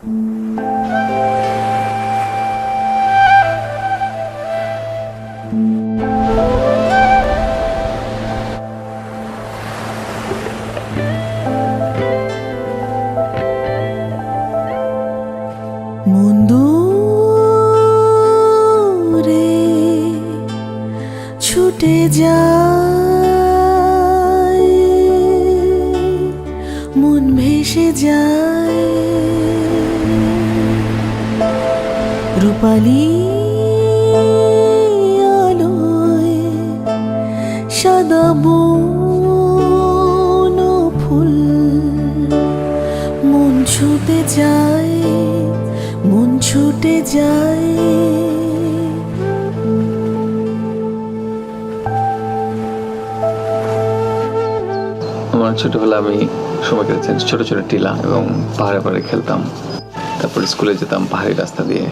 মন দূরে ছুটে যায়, মন ভেসে যায় রূপালী আলোয়, সাদা বন ফুল মন ছুটে যায়, মন ছুটে যায়। আমার ছোটবেলা আমি সময় কেটেছি ছোট ছোট টিলা এবং পাহাড়ে পাহাড়ে খেলতাম, তারপর স্কুলে যেতাম পাহাড়ি রাস্তা দিয়ে।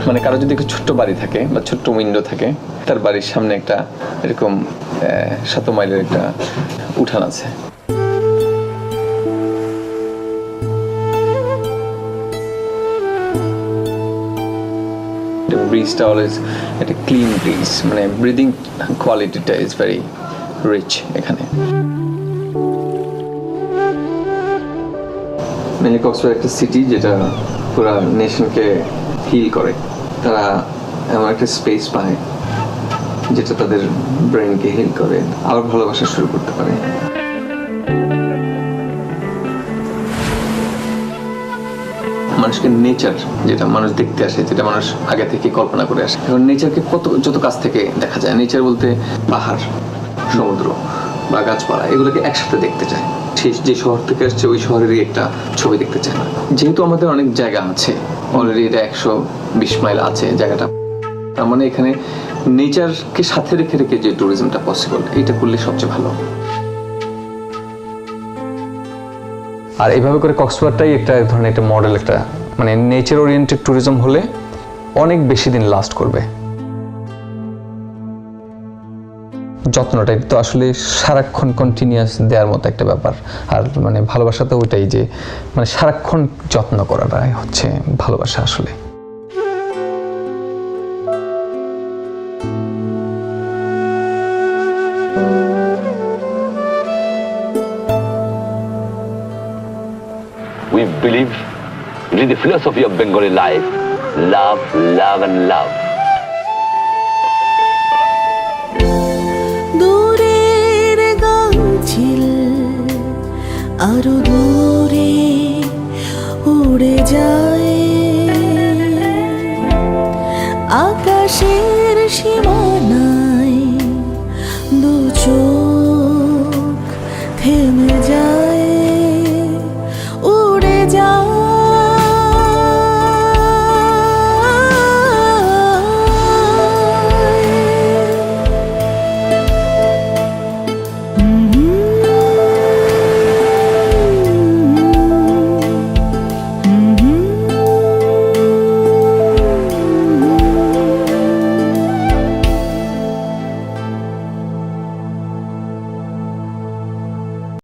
মানে কারো যদি একটা ছোট্ট বাড়ি থাকে বা ছোট্ট উইন্ডো থাকে, তার বাড়ির সামনে একটা এরকম 7 মাইলের একটা উঠান আছে। ব্রিজটা অলওয়েজ একটা ক্লিন ব্রিজ, মানে ব্রিদিং কোয়ালিটিটা ইজ ভেরি রিচ এখানে। মানে কক্সবাজার একটা সিটি যেটা পুরো নেশনকে হিল করে। তারা এমন একটা স্পেস পায় যেটা তাদের ব্রেনকে হিল করে, আবার ভালোবাসা শুরু করতে পারে। মানুষকে নেচার, যেটা মানুষ দেখতে আসে, যেটা মানুষ আগে থেকে কল্পনা করে আসে, এখন নেচারকে যত কাছ থেকে দেখা যায়। নেচার বলতে পাহাড়, সমুদ্র বা গাছপালা, এগুলোকে একসাথে দেখতে চায়। যে শহর থেকে আসছে ওই শহরেরই একটা ছবি দেখতে চায় না। যেহেতু আমাদের অনেক জায়গা আছে অলরেডি, এটা 120 মাইল আছে জায়গাটা, তার মানে এখানে নেচারকে সাথে রেখে রেখে যে ট্যুরিজমটা পসিবল, এটা করলে সবচেয়ে ভালো। আর এইভাবে করে কক্সবাজারটাই একটা ধরনের একটা মডেল, একটা মানে নেচার ওরিয়েন্টেড ট্যুরিজম হলে অনেক বেশি দিন লাস্ট করবে। যত্নটা তো আসলে সারাক্ষণ কন্টিনিউয়াস দেওয়ার মতো একটা ব্যাপার। আর মানে ভালোবাসা তো ওইটাই, যে মানে সারাক্ষণ যত্ন করাটাই হচ্ছে ভালোবাসা আসলে। We believe in the philosophy of Bengali life, love, love and love. দূরের গাছিল আরো দূরে উড়ে যায়, আকাশে